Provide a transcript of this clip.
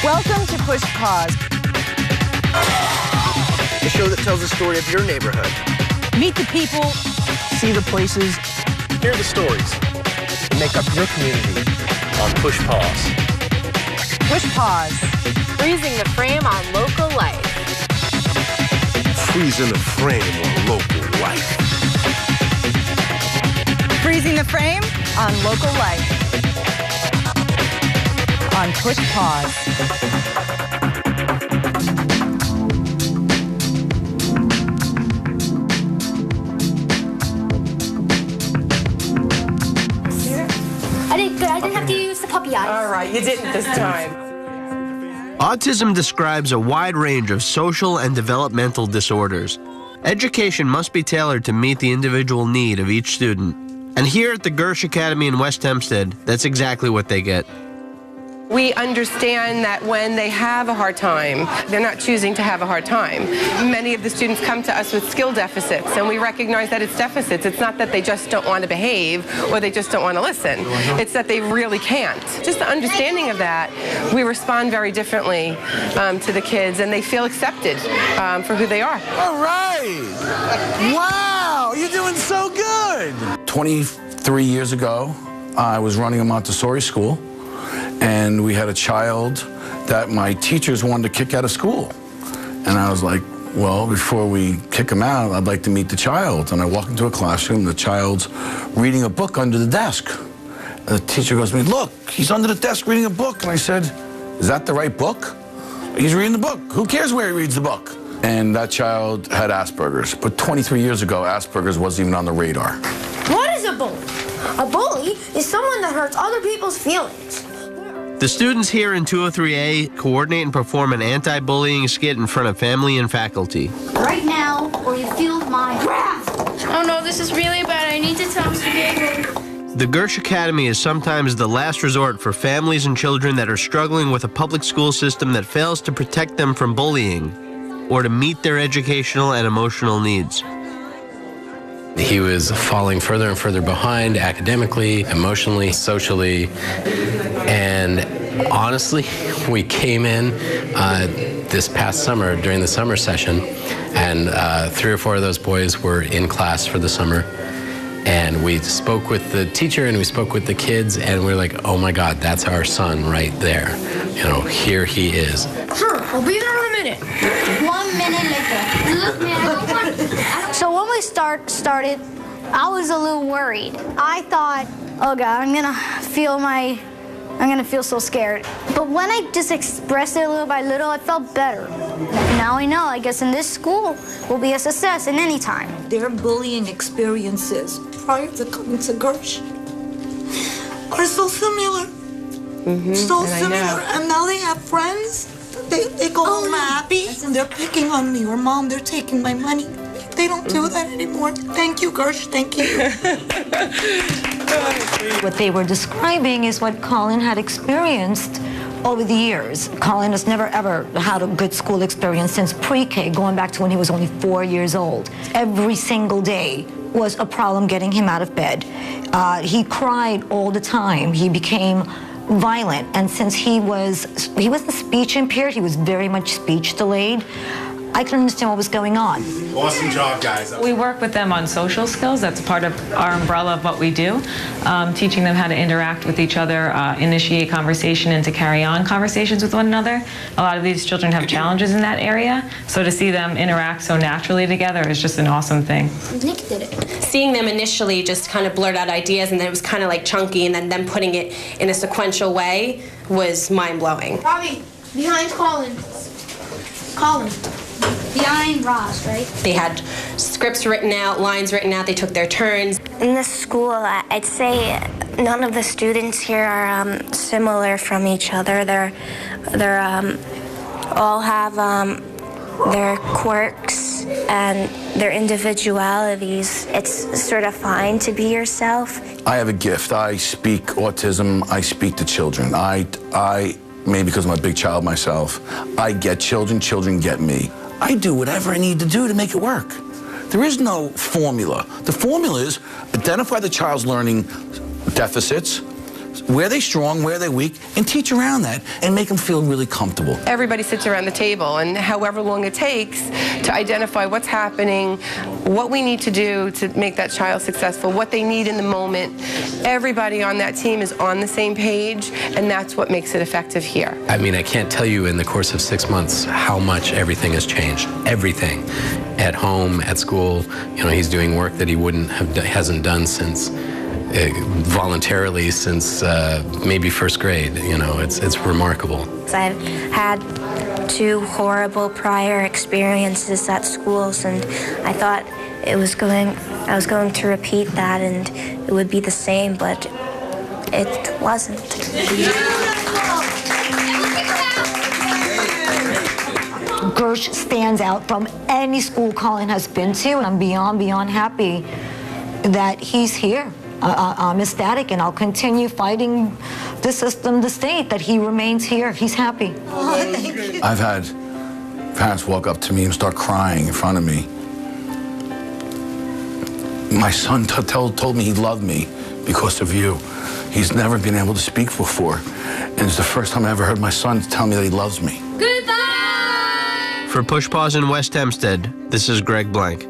Welcome to Push Pause, the show that tells the story of your neighborhood. meet the people, see the places, hear the stories, and make up your community on Push Pause. Push Pause. Freezing the frame on local life. Freezing the frame on local life. Freezing the frame on local life. On Push Pause. I didn't have to use the puppy eyes. All right, you didn't this time. Autism describes a wide range of social and developmental disorders. Education must be tailored to meet the individual need of each student. And here at the Gersh Academy in West Hempstead, that's exactly what they get. We understand that when they have a hard time, they're not choosing to have a hard time. Many of the students come to us with skill deficits, and we recognize that it's deficits. It's not that they just don't want to behave or they just don't want to listen. It's that they really can't. Just the understanding of that, we respond very differently to the kids, and they feel accepted for who they are. All right. Wow, you're doing so good. 23 years ago, I was running a Montessori school. And we had a child that my teachers wanted to kick out of school. And I was like, well, before we kick him out, I'd like to meet the child. And I walk into a classroom, the child's reading a book under the desk. And the teacher goes to me, look, he's under the desk reading a book. And I said, is that the right book? He's reading the book. Who cares where he reads the book? And that child had Asperger's. But 23 years ago, Asperger's wasn't even on the radar. What is a bully? A bully is someone that hurts other people's feelings. The students here in 203A coordinate and perform an anti-bullying skit in front of family and faculty. Right now, or you feel my wrath. Oh no, this is really bad. I need to tell Mr. Diego. The Gersh Academy is sometimes the last resort for families and children that are struggling with a public school system that fails to protect them from bullying or to meet their educational and emotional needs. He was falling further and further behind academically, emotionally, socially, and honestly, we came in this past summer during the summer session, and 3 or 4 of those boys were in class for the summer, and we spoke with the teacher and we spoke with the kids, and we were like, oh my God, that's our son right there. You know, here he is. Sure, I'll be there in a minute. 1 minute later. Look, man, I don't want to. So when we started, I was a little worried. I thought, oh God, I'm gonna feel so scared. But when I just expressed it little by little, I felt better. Now I know, I guess in this school will be a success in any time. Their bullying experiences prior to coming to Gersh are so similar. So similar. And now they have friends. They go home happy. They're picking on me, or Mom, they're taking my money. They don't do that anymore. Thank you, Gersh. Thank you. What they were describing is what Colin had experienced over the years. Colin has never ever had a good school experience since pre-K, going back to when he was only 4 years old. Every single day was a problem getting him out of bed. He cried all the time. He became violent, and since he wasn't speech impaired, he was very much speech delayed. I couldn't understand what was going on. Awesome job, guys. We work with them on social skills. That's part of our umbrella of what we do, teaching them how to interact with each other, initiate conversation, and to carry on conversations with one another. A lot of these children have challenges in that area, so to see them interact so naturally together is just an awesome thing. Nick did it. Seeing them initially just kind of blurt out ideas, and then it was kind of like chunky, and then them putting it in a sequential way was mind-blowing. Bobby, behind Colin. Colin. Behind Ross, right? They had scripts written out, lines written out, they took their turns. In this school, I'd say none of the students here are similar from each other. They're all have their quirks and their individualities. It's sort of fine to be yourself. I have a gift. I speak autism. I speak to children. I maybe because I'm a big child myself, I get children, children get me. I do whatever I need to do to make it work. There is no formula. The formula is identify the child's learning deficits, where they're strong, where they're weak, and teach around that and make them feel really comfortable. Everybody sits around the table, and however long it takes to identify what's happening, what we need to do to make that child successful, what they need in the moment, everybody on that team is on the same page, and that's what makes it effective here. I mean, I can't tell you in the course of 6 months how much everything has changed. Everything. At home, at school, you know, he's doing work that he hasn't done since voluntarily since maybe first grade. You know, it's remarkable. I've had 2 horrible prior experiences at schools, and I thought I was going to repeat that and it would be the same, but it wasn't. Gersh stands out from any school Colin has been to, and I'm beyond happy that he's here. I'm ecstatic, and I'll continue fighting the system, the state, that he remains here. He's happy. I've had parents walk up to me and start crying in front of me. My son told me he loved me because of you. He's never been able to speak before, and it's the first time I ever heard my son tell me that he loves me. Goodbye! For Push Pause in West Hempstead, this is Greg Blank.